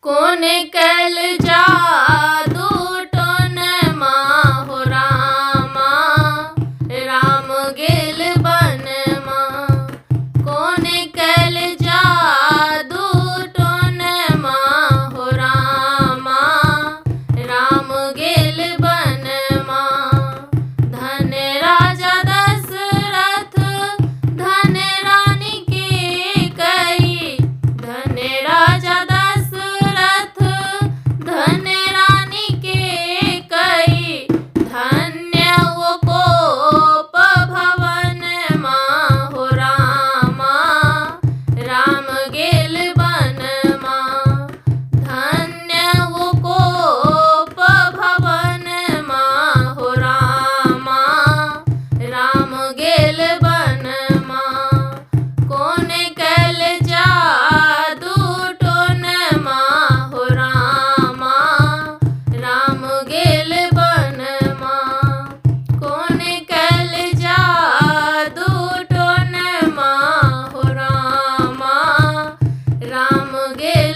कोने कल जादू टोन माहो रामा, राम गेल बन माँ। कोने कल जादू टोन माहो रामा, राम गेल बन माँ। धन राजा दशरथ धन रानी के कई, धन राजा दशरथ धन रानी के कई। धन्य वो कोप भवन माहो रामा, राम गेल बन माँ। धन्य वो कोप भवन माहो रामा, राम गेल बन माँ। कोने कल जादू टोन माहो रामा, राम गेल बन माँ। कोने कल जादू टोन माहो रामा, राम गेल